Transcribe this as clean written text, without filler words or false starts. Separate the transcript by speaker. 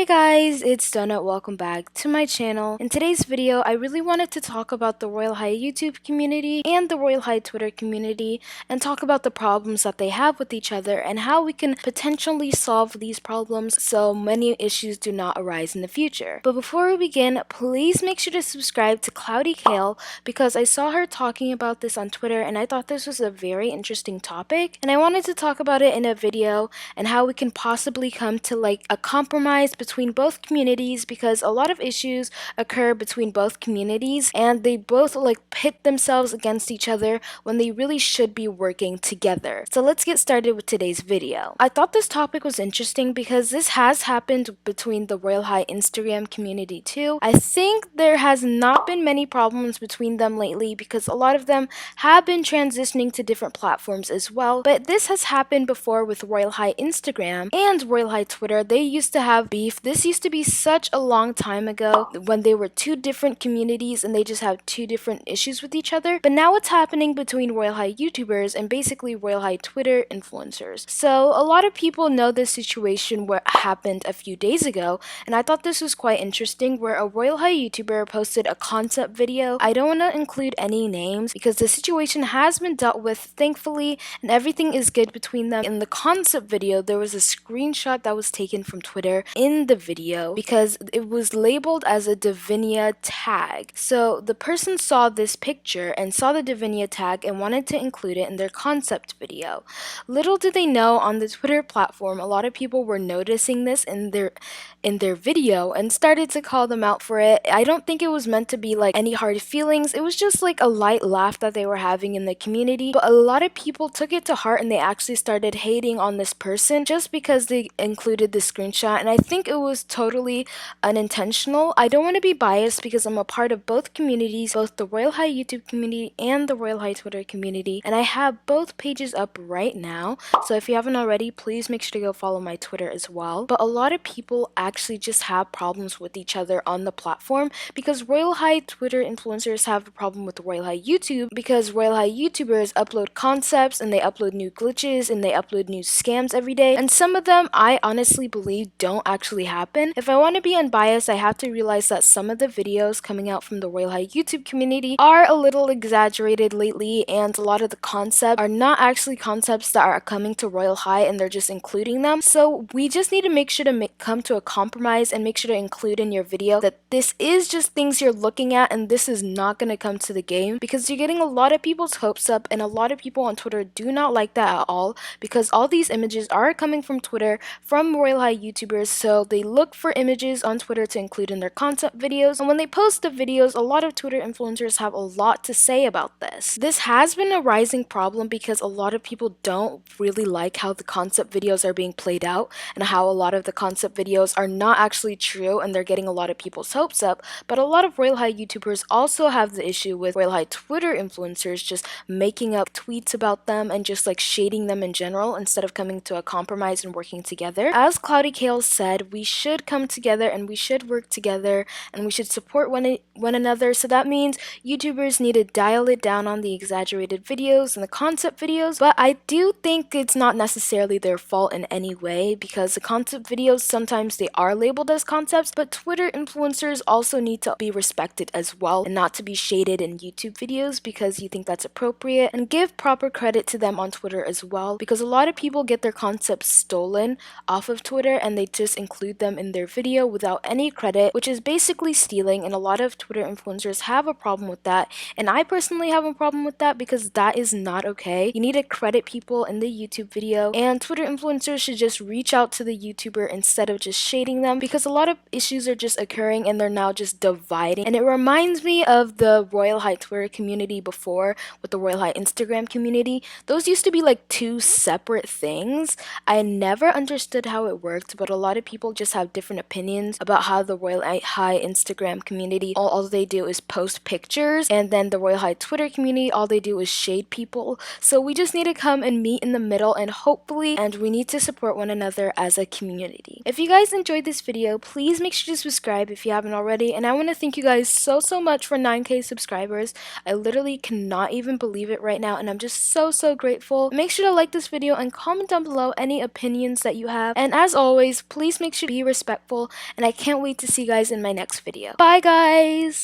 Speaker 1: Hey guys, it's Donut. Welcome back to my channel. In today's video, I really wanted to talk about the Royale High YouTube community and the Royale High Twitter community and talk about the problems that they have with each other and how we can potentially solve these problems so many issues do not arise in the future. But before we begin, please make sure to subscribe to Cloudy Kale because I saw her talking about this on Twitter and I thought this was a very interesting topic and I wanted to talk about it in a video and how we can possibly come to like a compromise between both communities because a lot of issues occur between both communities and they both like pit themselves against each other when they really should be working together. So let's get started with today's video. I thought this topic was interesting because this has happened between the Royale High Instagram community too. I think there has not been many problems between them lately because a lot of them have been transitioning to different platforms as well, but this has happened before with Royale High Instagram and Royale High Twitter. They used to have beef. This used to be such a long time ago when they were two different communities and they just have two different issues with each other, but now it's happening between Royale High YouTubers and basically Royale High Twitter influencers. So a lot of people know this situation what happened a few days ago, and I thought this was quite interesting where a Royale High YouTuber posted a concept video. I don't want to include any names because the situation has been dealt with thankfully and everything is good between them. In the concept video, there was a screenshot that was taken from Twitter in the video because it was labeled as a Divinia tag. So the person saw this picture and saw the Divinia tag and wanted to include it in their concept video. Little did they know on the Twitter platform, a lot of people were noticing this in their video and started to call them out for it. I don't think it was meant to be like any hard feelings. It was just like a light laugh that they were having in the community. But a lot of people took it to heart and they actually started hating on this person just because they included the screenshot. And I think it was totally unintentional. I don't want to be biased because I'm a part of both communities, both the Royale High YouTube community and the Royale High Twitter community. And I have both pages up right now. So if you haven't already, please make sure to go follow my Twitter as well. But a lot of people actually just have problems with each other on the platform because Royale High Twitter influencers have a problem with Royale High YouTube because Royale High YouTubers upload concepts and they upload new glitches and they upload new scams every day, and some of them I honestly believe don't actually happen. If I want to be unbiased, I have to realize that some of the videos coming out from the Royale High YouTube community are a little exaggerated lately and a lot of the concepts are not actually concepts that are coming to Royale High and they're just including them. So we just need to make sure to come to a compromise and make sure to include in your video that this is just things you're looking at and this is not going to come to the game because you're getting a lot of people's hopes up and a lot of people on Twitter do not like that at all because all these images are coming from Twitter from Royale High YouTubers, so they look for images on Twitter to include in their content videos, and when they post the videos, a lot of Twitter influencers have a lot to say about this. This has been a rising problem because a lot of people don't really like how the concept videos are being played out and how a lot of the concept videos are not actually true and they're getting a lot of people's hopes up, but a lot of Royale High YouTubers also have the issue with Royale High Twitter influencers just making up tweets about them and just like shading them in general instead of coming to a compromise and working together. As Cloudy Kale said, we should come together and we should work together and we should support one another. So that means YouTubers need to dial it down on the exaggerated videos and the concept videos, but I do think it's not necessarily their fault in any way because the concept videos sometimes they are labeled as concepts, but Twitter influencers also need to be respected as well and not to be shaded in YouTube videos because you think that's appropriate, and give proper credit to them on Twitter as well because a lot of people get their concepts stolen off of Twitter and they just include them in their video without any credit, which is basically stealing, and a lot of Twitter influencers have a problem with that, and I personally have a problem with that because that is not okay. You need to credit people in the YouTube video, and Twitter influencers should just reach out to the YouTuber instead of just shading them because a lot of issues are just occurring and they're now just dividing. And it reminds me of the Royale High Twitter community before with the Royale High Instagram community. Those used to be like two separate things. I never understood how it worked, but a lot of people just have different opinions about how the Royale High Instagram community, all they do is post pictures, and then the Royale High Twitter community, all they do is shade people. So we just need to come and meet in the middle and hopefully, and we need to support one another as a community. If you guys enjoyed this video, please make sure to subscribe if you haven't already, and I want to thank you guys so much for 9K subscribers. I literally cannot even believe it right now, and I'm just so grateful. Make sure to like this video and comment down below any opinions that you have, and as always, please make sure to be respectful, and I can't wait to see you guys in my next video. Bye guys!